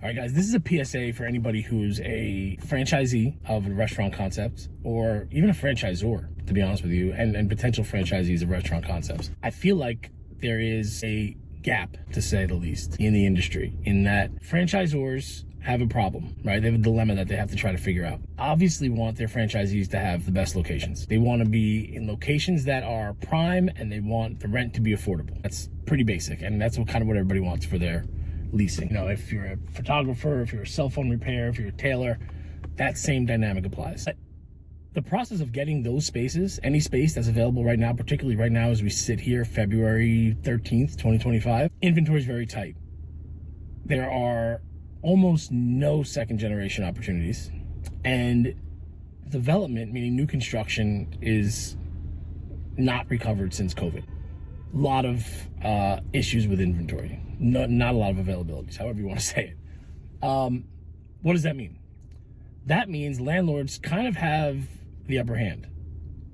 All right, guys, this is a PSA for anybody who's a franchisee of a restaurant concept or even a franchisor, to be honest with you, and potential franchisees of restaurant concepts. I feel like there is a gap, to say the least, in the industry, in that franchisors have a problem, right? They have a dilemma that they have to try to figure out. Obviously want their franchisees to have the best locations. They want to be in locations that are prime, and they want the rent to be affordable. That's pretty basic, and that's what everybody wants for their leasing. You know, if you're a photographer, if you're a cell phone repair, if you're a tailor, that same dynamic applies. But the process of getting those spaces, any space that's available right now, particularly right now as we sit here, February 13th, 2025, inventory is very tight. There are almost no second generation opportunities, and development, meaning new construction, is not recovered since COVID. A lot of issues with inventory, not a lot of availabilities, however you want to say it. What does that mean? That means landlords kind of have the upper hand.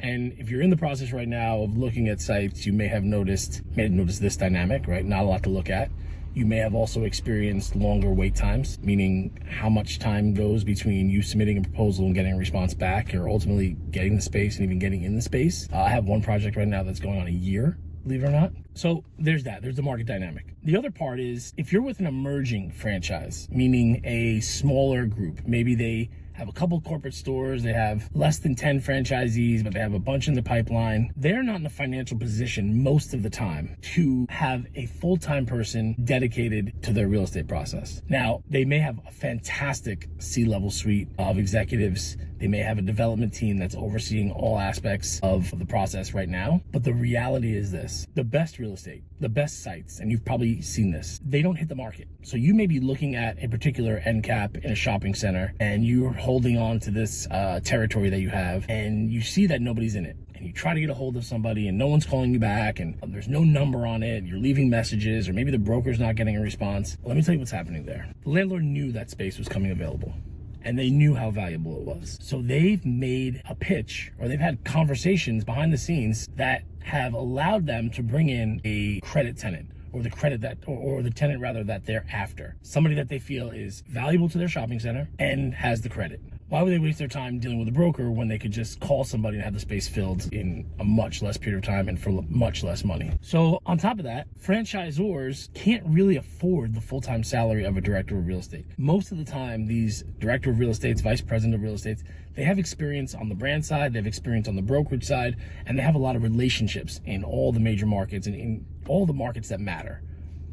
And if you're in the process right now of looking at sites, you may have noticed this dynamic, right? Not a lot to look at. You may have also experienced longer wait times, meaning how much time goes between you submitting a proposal and getting a response back, or ultimately getting the space and even getting in the space. I have one project right now that's going on a year, believe it or not. So there's that. There's the market dynamic. The other part is, if you're with an emerging franchise, meaning a smaller group, maybe they have a couple corporate stores, they have less than 10 franchisees, but they have a bunch in the pipeline. They're not in a financial position most of the time to have a full-time person dedicated to their real estate process. Now, they may have a fantastic C-level suite of executives. They may have a development team that's overseeing all aspects of the process right now. But the reality is this: the best real estate, the best sites, and you've probably seen this, they don't hit the market. So you may be looking at a particular end cap in a shopping center, and you're holding on to this territory that you have, and you see that nobody's in it. And you try to get a hold of somebody and no one's calling you back, and there's no number on it. You're leaving messages, or maybe the broker's not getting a response. Let me tell you what's happening there. The landlord knew that space was coming available, and they knew how valuable it was. So they've made a pitch, or they've had conversations behind the scenes that have allowed them to bring in a credit tenant, or the credit that, or the tenant rather, that they're after. Somebody that they feel is valuable to their shopping center and has the credit. Why would they waste their time dealing with a broker when they could just call somebody and have the space filled in a much less period of time and for much less money? So on top of that, franchisors can't really afford the full-time salary of a director of real estate. Most of the time, these director of real estates, vice president of real estates, they have experience on the brand side, they have experience on the brokerage side, and they have a lot of relationships in all the major markets and in all the markets that matter.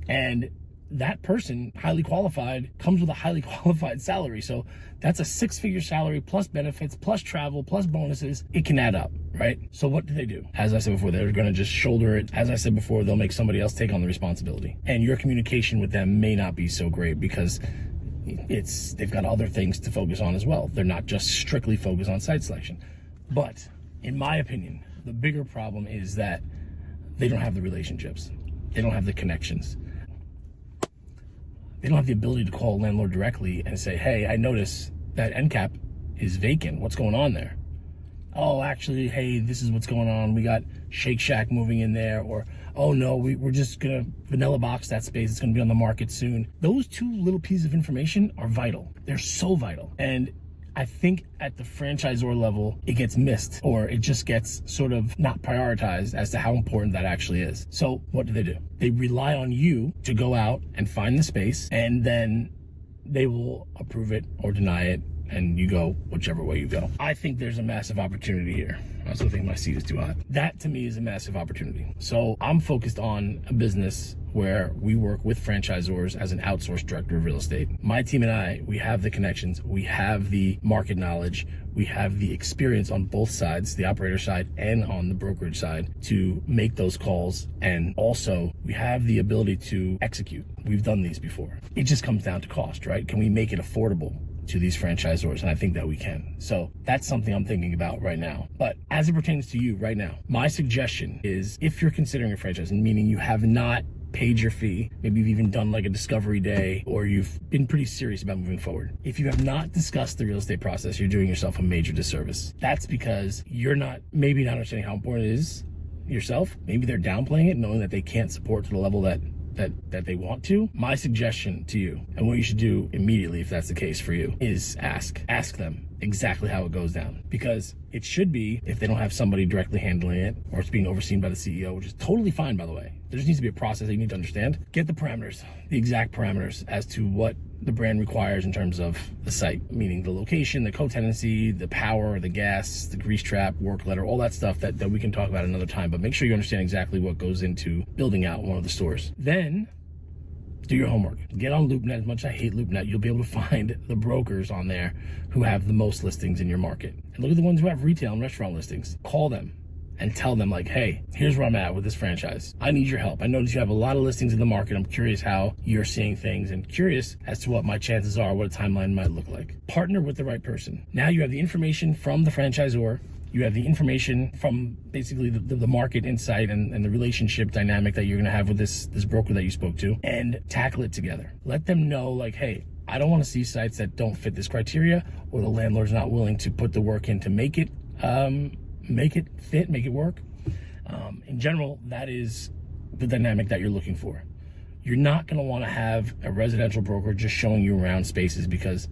And that person, highly qualified, comes with a highly qualified salary. So that's a six-figure salary plus benefits, plus travel, plus bonuses. It can add up, right? So what do? As I said before, they're going to just shoulder it. As I said before, they'll make somebody else take on the responsibility. And your communication with them may not be so great because they've got other things to focus on as well. They're not just strictly focused on site selection. But in my opinion, the bigger problem is that they don't have the relationships. They don't have the connections. They don't have the ability to call a landlord directly and say, hey, I notice that end cap is vacant. What's going on there? Oh, actually, hey, this is what's going on. We got Shake Shack moving in there. Or, oh no, we're just gonna vanilla box that space. It's gonna be on the market soon. Those two little pieces of information are vital. They're so vital. And I think at the franchisor level, it gets missed, or it just gets sort of not prioritized as to how important that actually is. So what do? They rely on you to go out and find the space, and then they will approve it or deny it, and you go whichever way you go. I think there's a massive opportunity here. I also think my seat is too hot. That to me is a massive opportunity. So I'm focused on a business where we work with franchisors as an outsourced director of real estate. My team and I, we have the connections, we have the market knowledge, we have the experience on both sides, the operator side and on the brokerage side, to make those calls. And also we have the ability to execute. We've done these before. It just comes down to cost, right? Can we make it affordable to these franchisors? And I think that we can. So that's something I'm thinking about right now. But as it pertains to you right now, my suggestion is, if you're considering a franchise, meaning you have not paid your fee, maybe you've even done like a discovery day, or you've been pretty serious about moving forward. If you have not discussed the real estate process, you're doing yourself a major disservice. That's because you're maybe not understanding how important it is yourself. Maybe they're downplaying it, knowing that they can't support to the level that that they want to, my suggestion to you, and what you should do immediately if that's the case for you, is ask them exactly how it goes down. Because it should be, if they don't have somebody directly handling it, or it's being overseen by the CEO, which is totally fine, by the way. There just needs to be a process that you need to understand. Get the parameters, the exact parameters as to what the brand requires in terms of the site, meaning the location, the co-tenancy, the power, the gas, the grease trap, work letter, all that stuff that we can talk about another time. But make sure you understand exactly what goes into building out one of the stores. Then do your homework. Get on LoopNet. As much as I hate LoopNet, you'll be able to find the brokers on there who have the most listings in your market. And look at the ones who have retail and restaurant listings. Call them and tell them, like, hey, here's where I'm at with this franchise. I need your help. I notice you have a lot of listings in the market. I'm curious how you're seeing things and curious as to what my chances are, what a timeline might look like. Partner with the right person. Now you have the information from the franchisor. You have the information from basically the market insight and the relationship dynamic that you're gonna have with this broker that you spoke to, and tackle it together. Let them know, like, hey, I don't wanna see sites that don't fit this criteria, or the landlord's not willing to put the work in to make it fit, make it work. In general, that is the dynamic that you're looking for. You're not gonna wanna have a residential broker just showing you around spaces, because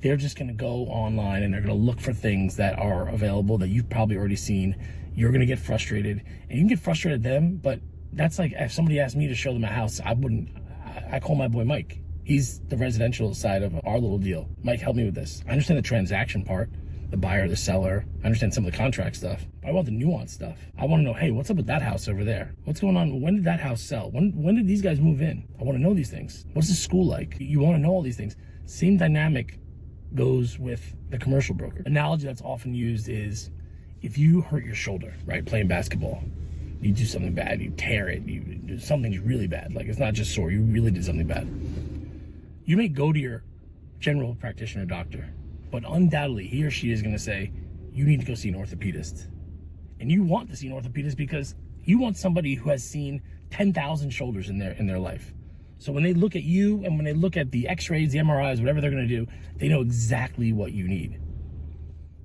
they're just gonna go online and they're gonna look for things that are available that you've probably already seen. You're gonna get frustrated, and you can get frustrated at them, but that's like if somebody asked me to show them a house, I call my boy Mike. He's the residential side of our little deal. Mike, help me with this. I understand the transaction part, the buyer, the seller. I understand some of the contract stuff, but I want the nuanced stuff. I wanna know, hey, what's up with that house over there? What's going on? When did that house sell? When did these guys move in? I wanna know these things. What's the school like? You wanna know all these things. Same dynamic goes with the commercial broker. Analogy that's often used is if you hurt your shoulder, right, playing basketball, you do something bad, you tear it, you do something's really bad, like it's not just sore, you really did something bad. You may go to your general practitioner doctor, but undoubtedly he or she is gonna say, you need to go see an orthopedist. And you want to see an orthopedist because you want somebody who has seen 10,000 shoulders in their life. So when they look at you and when they look at the x-rays, the MRIs, whatever they're gonna do, they know exactly what you need.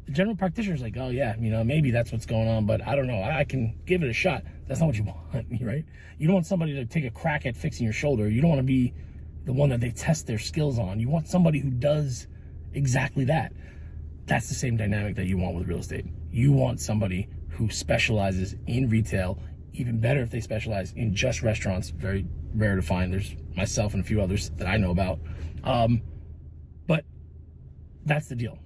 The general practitioner's like, oh yeah, maybe that's what's going on, but I don't know, I can give it a shot. That's not what you want, right? You don't want somebody to take a crack at fixing your shoulder. You don't wanna be the one that they test their skills on. You want somebody who does exactly that. That's the same dynamic that you want with real estate. You want somebody who specializes in retail, even better if they specialize in just restaurants. Very rare to find. There's myself and a few others that I know about. But that's the deal.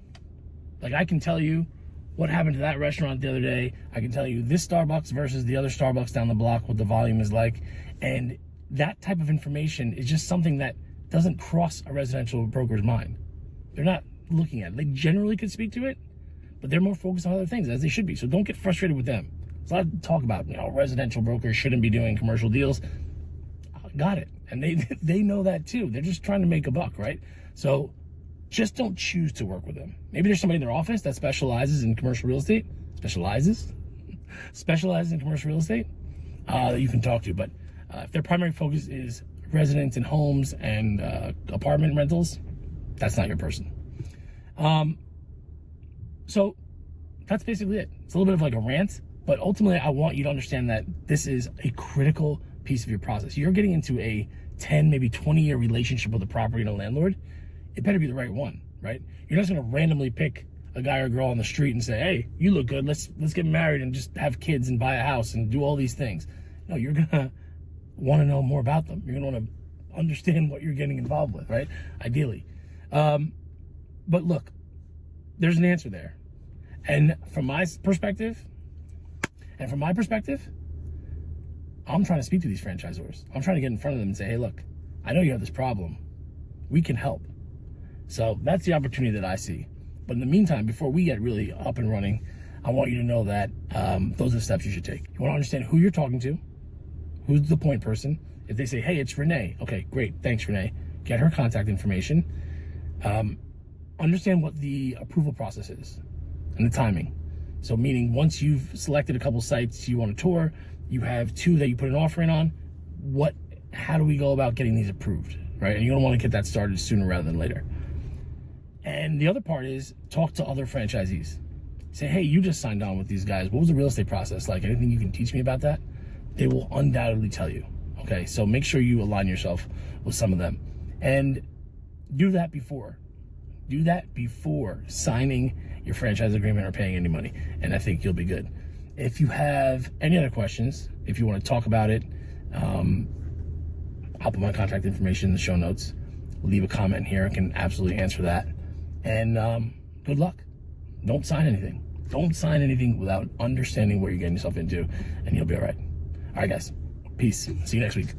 Like, I can tell you what happened to that restaurant the other day. I can tell you this Starbucks versus the other Starbucks down the block, what the volume is like. And that type of information is just something that doesn't cross a residential broker's mind. They're not looking at it. They generally could speak to it, but they're more focused on other things, as they should be. So don't get frustrated with them. There's a lot of talk about, residential brokers shouldn't be doing commercial deals. Got it. And they know that too. They're just trying to make a buck, right? So just don't choose to work with them. Maybe there's somebody in their office that specializes in commercial real estate, specializes in commercial real estate, that you can talk to. But if their primary focus is residents and homes and apartment rentals, that's not your person. So that's basically it. It's a little bit of like a rant, but ultimately I want you to understand that this is a critical piece of your process. You're getting into a 10, maybe 20-year relationship with a property and a landlord. It better be the right one, right? You're not just gonna randomly pick a guy or girl on the street and say, hey, you look good, let's get married and just have kids and buy a house and do all these things. No, you're gonna wanna know more about them. You're gonna wanna understand what you're getting involved with, right? Ideally. But look, there's an answer there. And from my perspective, I'm trying to speak to these franchisors. I'm trying to get in front of them and say, hey, look, I know you have this problem. We can help. So that's the opportunity that I see. But in the meantime, before we get really up and running, I want you to know that those are the steps you should take. You want to understand who you're talking to, who's the point person. If they say, hey, it's Renee. Okay, great. Thanks, Renee. Get her contact information. Understand what the approval process is and the timing. So meaning once you've selected a couple sites you want to tour, you have 2 that you put an offer in on, how do we go about getting these approved, right? And you're gonna wanna get that started sooner rather than later. And the other part is talk to other franchisees. Say, hey, you just signed on with these guys. What was the real estate process like? Anything you can teach me about that? They will undoubtedly tell you, Okay, so make sure you align yourself with some of them. And do that before. Do that before signing your franchise agreement or paying any money. And I think you'll be good. If you have any other questions, if you want to talk about it, I'll put my contact information in the show notes. Leave a comment here. I can absolutely answer that. And good luck. Don't sign anything. Don't sign anything without understanding what you're getting yourself into, and you'll be all right. All right, guys. Peace. See you next week.